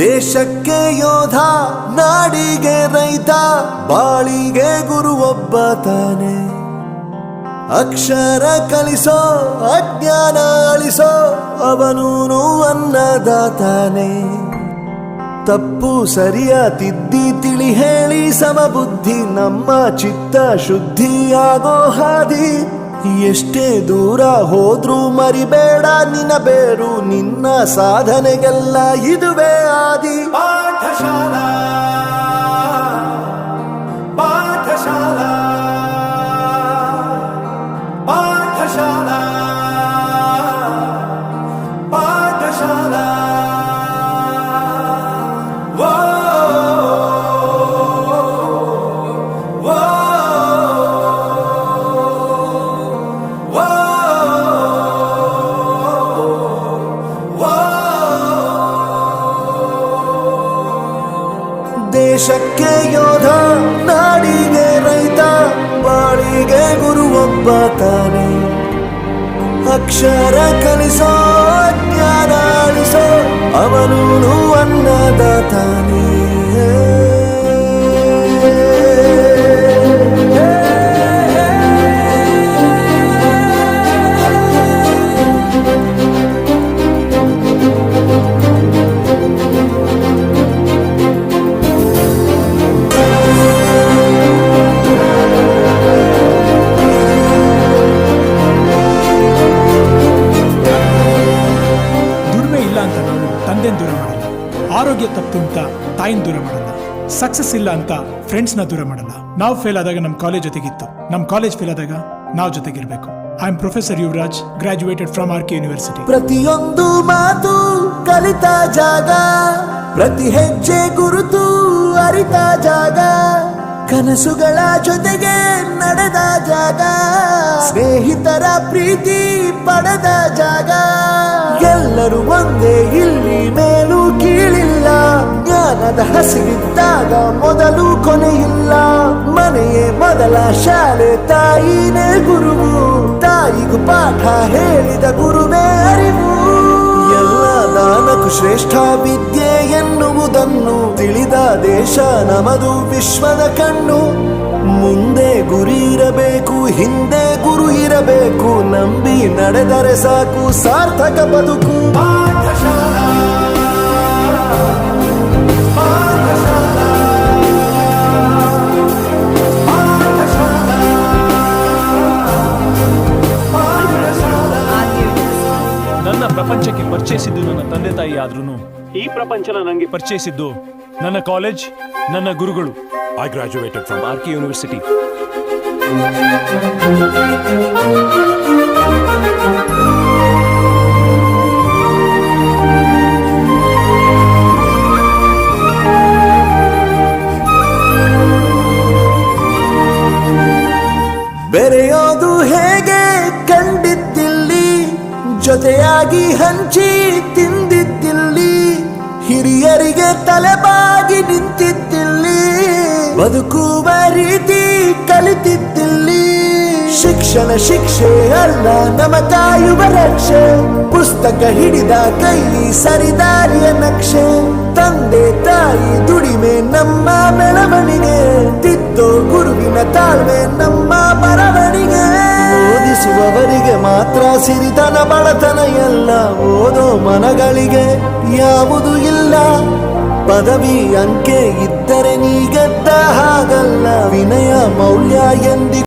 ದೇಶಕ್ಕೆ ಯೋಧ, ನಾಡಿಗೆ ರೈತ, ಬಾಳಿಗೆ ಗುರು ಒಬ್ಬ ತಾನೆ. ಅಕ್ಷರ ಕಲಿಸೋ, ಅಜ್ಞಾನ ಅಳಿಸೋ, ಅವನೂನು ಅನ್ನದಾತಾನೆ. ತಪ್ಪು ಸರಿಯ ತಿದ್ದಿ ತಿಳಿ ಹೇಳಿ ಸಮಬುದ್ಧಿ, ನಮ್ಮ ಚಿತ್ತ ಶುದ್ಧಿಯಾಗೋ ಹಾದಿ. ಎಷ್ಟೇ ದೂರ ಹೋದ್ರೂ ಮರಿಬೇಡ ನಿನ್ನ ಬೇರು, ನಿನ್ನ ಸಾಧನೆಗೆಲ್ಲ ಇದುವೇ ಆದಿ. ಪಾಠಶಾಲಾ ಪಾಠಶಾಲಾ ಪಾಠಶಾಲಾ ಪಾಠಶಾಲಾ. ದೇಶಕ್ಕೆ ಯೋಧ, ನಾಡಿಗೆ ರೈತ, ಬಾಳಿಗೆ ಗುರು ಒಬ್ಬ ತಾನೆ. ಅಕ್ಷರ ಕಲಿಸೋ, ಜ್ಞಾನ ಅಳಿಸೋ, ಅವನೂನು ಅನ್ನದಾತಾನೆ. ತಂದೆನ ದೂರ ಮಾಡಲ್ಲ, ಆರೋಗ್ಯ ತಪ್ಪು ಅಂತ ತಾಯಿನ ದೂರ ಮಾಡಲ್ಲ, ಸಕ್ಸಸ್ ಇಲ್ಲ ಅಂತ ಫ್ರೆಂಡ್ಸ್ನ ದೂರ ಮಾಡಲ್ಲ. ನಾವು ಫೇಲ್ ಆದಾಗ ನಮ್ಮ ಕಾಲೇಜ್ ಜೊತೆಗಿತ್ತು, ನಮ್ಮ ಕಾಲೇಜ್ ಫೇಲ್ ಆದಾಗ ನಾವು ಜೊತೆಗಿರ್ಬೇಕು. I am professor Yuvraj, graduated from RK university. ಪ್ರತಿಯೊಂದು ಮಾತು ಕಲಿತ ಜಾಗ, ಪ್ರತಿ ಹೆಜ್ಜೆ ಗುರುತು ಅರಿತ ಜಾಗ, ಕನಸುಗಳ ಜೊತೆಗೆ ನಡೆದ ಜಾಗ, ಸ್ನೇಹಿತರ ಪ್ರೀತಿ ಪಡೆದ ಜಾಗ. ಎಲ್ಲರೂ ಒಂದೇ, ಇಲ್ಲಿ ಮೇಲೂ ಕೀಳಿಲ್ಲ, ಜ್ಞಾನದ ಹಸಿವಿದ್ದಾಗ ಮೊದಲು ಕೊನೆಯಿಲ್ಲ. ಮನೆಯೇ ಮೊದಲ ಶಾಲೆ, ತಾಯಿನೇ ಗುರುವು, ತಾಯಿಗೂ ಪಾಠ ಹೇಳಿದ ಗುರುವೇ ಅರಿವು. ಎಲ್ಲ ದಾನಕ್ಕೂ ಶ್ರೇಷ್ಠ ವಿದ್ಯೆ ಎನ್ನುವುದನ್ನು ತಿಳಿದ ದೇಶ ನಮದು, ವಿಶ್ವದ ಕಣ್ಣು. ಮುಂದೆ ಗುರಿ ಇರಬೇಕು, ಹಿಂದೆ ಗುರು ಇರಬೇಕು, ನಂಬಿ ನಡೆದರೆ ಸಾಕು ಸಾರ್ಥಕ ಬದುಕು. ಪಾಠಶಾಲಾ ಪಾಠಶಾಲಾ ಪಾಠಶಾಲಾ ಪಾಠಶಾಲಾ. ನನ್ನ ಪ್ರಪಂಚಕ್ಕೆ ಪರಿಚಯಿಸಿದ್ದು ನನ್ನ ತಂದೆ ತಾಯಿ ಆದ್ರೂ ಈ ಪ್ರಪಂಚನ ನನಗೆ ಪರಿಚಯಿಸಿದ್ದು ನನ್ನ ಕಾಲೇಜ್, ನನ್ನ ಗುರುಗಳು. I graduated from RK University. ಬೆರೆಯೋದು ಹೇಗೆ ಕಂಡಿದ್ದಿಲ್ಲಿ, ಜೊತೆಯಾಗಿ ಹಂಚಿ ತಿಂದಿದ್ದಿಲ್ಲಿ, ಹಿರಿಯರಿಗೆ ತಲೆಬಾಗಿ ನಿಂತಿದ್ದಿಲ್ಲಿ, ಬದುಕುವ ರೀತಿ ಕಲಿತಿದ್ದಿಲ್ಲಿ. ಶಿಕ್ಷಣ ಶಿಕ್ಷೆ ಅಲ್ಲ, ನಮ ಕಾಯುವ ರಕ್ಷೆ, ಪುಸ್ತಕ ಹಿಡಿದ ಕೈ ಸರಿದಾರಿಯ ನಕ್ಷೆ. ತಂದೆ ತಾಯಿ ದುಡಿಮೆ ನಮ್ಮ ಬೆಳವಣಿಗೆ, ತಿದ್ದೋ ಗುರುವಿನ ತಾಳ್ಮೆ ನಮ್ಮ ಬರವಣಿಗೆ. ಓದಿಸುವವರಿಗೆ ಮಾತ್ರ ಸಿರಿತನ ಬಡತನ ಎಲ್ಲ, ಓದೋ ಮನಗಳಿಗೆ ಯಾವುದು ಇಲ್ಲ. ಪದವಿ ಅಂಕೆ ಇದ್ದರೆ ನೀ ಗೆದ್ದ ಹಾಗಲ್ಲ, ವಿನಯ ಮೌಲ್ಯ ಎಂದಿ